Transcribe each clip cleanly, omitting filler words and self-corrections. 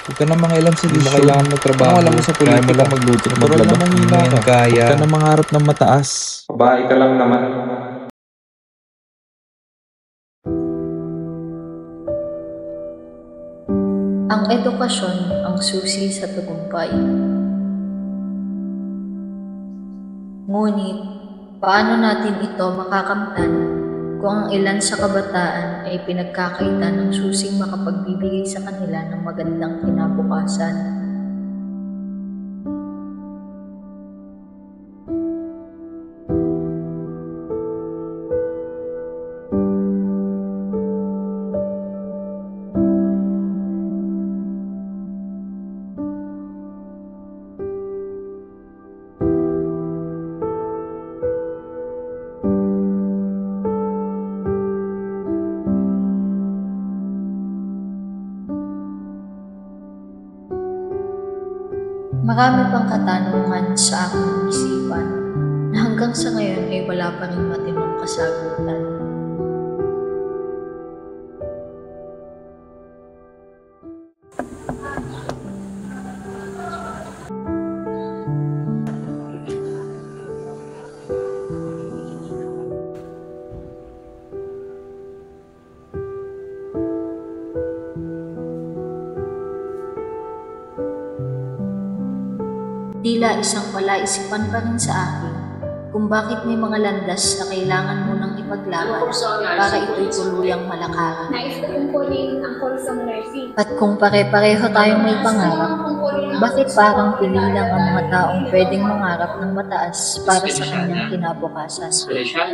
Huwag ka na mangialam sa Hindi mo desisyon. kailangan magtrabaho. Kung alam mo sa Kaya mo politika, lang magluto at natural maglaba. na Hindi mo manghina yan ka. kaya. Huwag ka na mangarap ng mataas. Babae ka lang naman. Ang edukasyon ang susi sa tagumpay. Ngunit, paano natin ito makakamtan kung ang ilan sa kabataan ay pinagkakaitan ng susing makapagbibigay sa kanila ng magandang kinabukasan? Marami pang katanungan sa aking isipan na hanggang sa ngayon ay wala pa rin matinong kasagutan. Tila isang palaisipan pa rin sa akin kung bakit may mga landas na kailangan mo nang ipaglaban para ito'y tuluyang malakaran. Nais ko tungkulin ang kursong nursing. At kung pare-pareho tayong may pangarap, bakit parang pili lang ang mga taong pwedeng mangarap ng mataas para sa kanyang kinabukasan? Siya.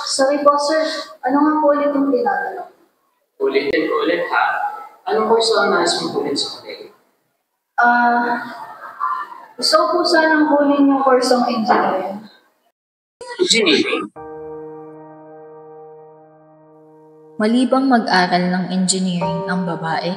Sorry po sir. Ano nga po ulit yung tinatanong? Ulitin ko ulit ha. Anong kurso ang nais mong kunin sa college? Gusto ko po sanang kunin yung kursong engineering. Engineering? Mali bang mag-aral ng engineering ang babae?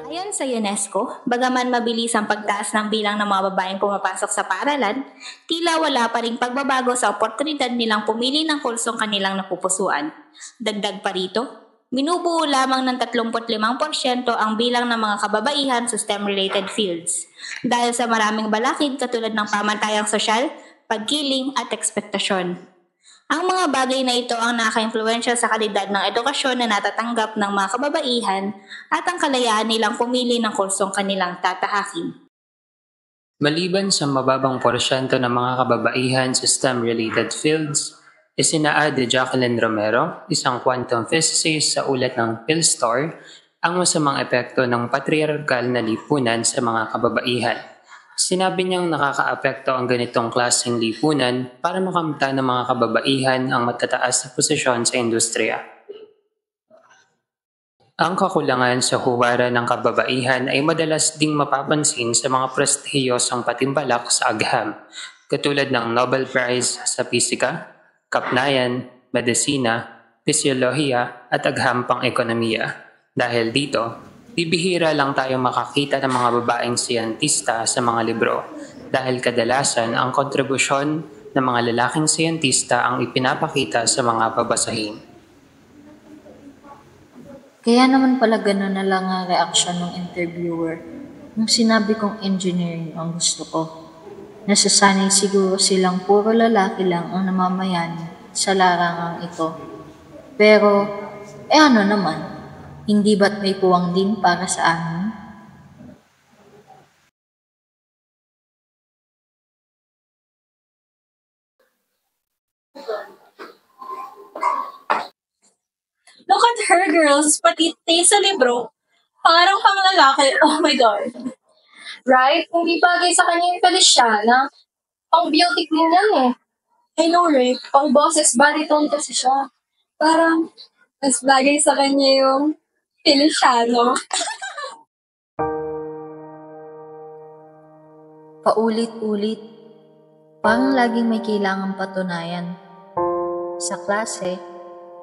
Ayon sa UNESCO, bagaman mabilis ang pagtaas ng bilang ng mga babaeng pumapasok sa paaralan, tila wala pa ring pagbabago sa oportunidad nilang pumili ng kursong kanilang napupusuan. Dagdag pa rito, binubuo lamang ng 35% ang bilang ng mga kababaihan sa STEM-related fields dahil sa maraming balakid katulad ng pamantayang sosyal, pagkiling at ekspektasyon. Ang mga bagay na ito ang nakaka-impluwensya sa kalidad ng edukasyon na natatanggap ng mga kababaihan at ang kalayaan nilang pumili ng kursong kanilang tatahakin. Maliban sa mababang porsyento ng mga kababaihan sa STEM-related fields, isinaad ni Jacqueline Romero, isang quantum physicist sa ulat ng PhilStor, ang masamang epekto ng patriarkal na lipunan sa mga kababaihan. Sinabi niyang nakakaapekto ang ganitong klaseng lipunan para makamtan ng mga kababaihan ang matataas na posisyon sa industriya. Ang kakulangan sa huwaran ng kababaihan ay madalas ding mapapansin sa mga prestihiyosong patimbalak sa agham, katulad ng Nobel Prize sa Pisika, Kapnayan, Medisina, Pisyolohiya at agham pang ekonomiya. Dahil dito, bibihira lang tayo makakita ng mga babaeng siyentista sa mga libro dahil kadalasan ang kontribusyon ng mga lalaking siyentista ang ipinapakita sa mga babasahin. Kaya naman pala gano'n na lang ang reaksyon ng interviewer nung sinabi kong engineering ang gusto ko. Nasasanay siguro silang puro lalaki lang ang namamayani sa larangang ito. Pero, ano naman? Hindi ba't may puwang din para sa amin? Look at her, girls. Pati taste sa libro. Parang pang lalaki. Oh my God. Right? Hindi bagay sa kanya yung Feliciana. Pang beauty queen yan eh. I know, right? Pang boses baritone kasi siya. Parang mas bagay sa kanya yung Feliciano. Paulit-ulit. Parang laging may kailangang patunayan. Sa klase,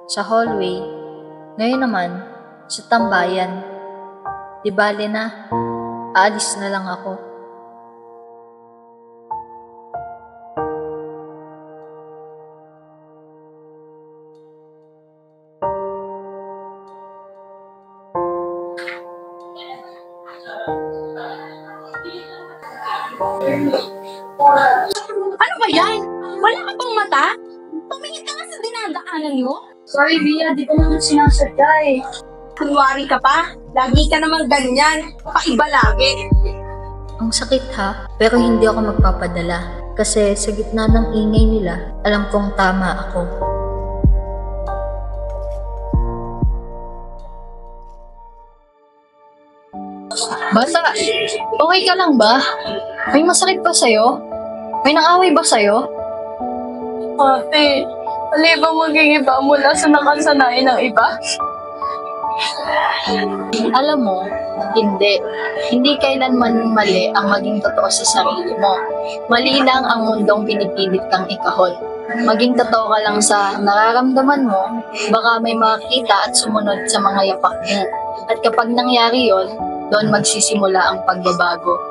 sa hallway, ngayon naman, sa tambayan. Di bale na, aalis na lang ako. Ano ba yan? Wala ka bang mata? Tumingin ka nga sa dinadaanan mo. Sorry, Bia. Di ko naman sinasadya eh. Kunwari ka pa. Lagi ka naman ganyan. Paiba lagi. Ang sakit ha, pero hindi ako magpapadala. Kasi sa gitna ng ingay nila, alam kong tama ako. Bata, okay ka lang ba? May masakit ba sa'yo? May nang-away ba sa'yo? Ate, mali ba maging iba mula sa nakasanayan ng iba? Alam mo, hindi. Hindi kailanman mali ang maging totoo sa sarili mo. Mali lang ang mundong pinipilit kang ikahon. Maging totoo ka lang sa nararamdaman mo, baka may makita at sumunod sa mga yapak mo. At kapag nangyari yon, doon magsisimula ang pagbabago.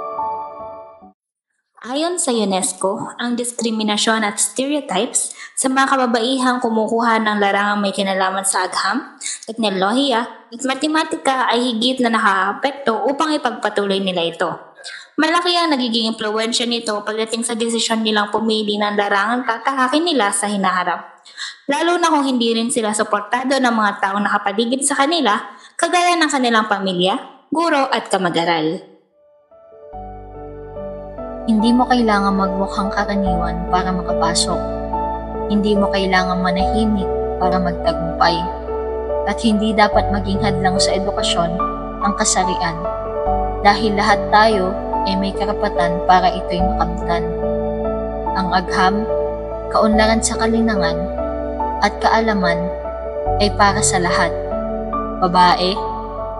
Ayon sa UNESCO, ang diskriminasyon at stereotypes sa mga kababaihang kumukuha ng larangang may kinalaman sa agham, teknolohiya at matematika ay higit na nakakaapekto upang ipagpatuloy nila ito. Malaki ang nagiging impluwensya nito pagdating sa desisyon nilang pumili ng larangang tatahakin nila sa hinaharap. Lalo na kung hindi rin sila suportado ng mga taong nakapaligid sa kanila, kagaya ng kanilang pamilya, guro at kamag-aral. Hindi mo kailangan magmukhang karaniwan para makapasok. Hindi mo kailangan manahimik para magtagumpay. At hindi dapat maging hadlang sa edukasyon ang kasarian. Dahil lahat tayo ay may karapatan para ito'y makamtan. Ang agham, kaunlaran sa kalinangan, at kaalaman ay para sa lahat. Babae,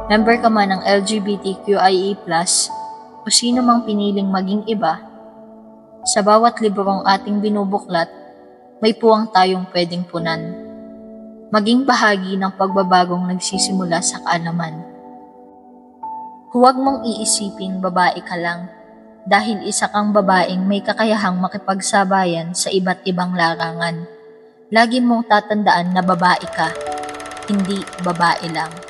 member ka man ng LGBTQIA+, o sino mang piniling maging iba, sa bawat librong ating binubuklat, may puwang tayong pwedeng punan. Maging bahagi ng pagbabagong nagsisimula sa kaalaman. Huwag mong iisiping babae ka lang, dahil isa kang babaeng may kakayahang makipagsabayan sa iba't ibang larangan. Lagi mong tatandaan na babae ka, hindi babae lang.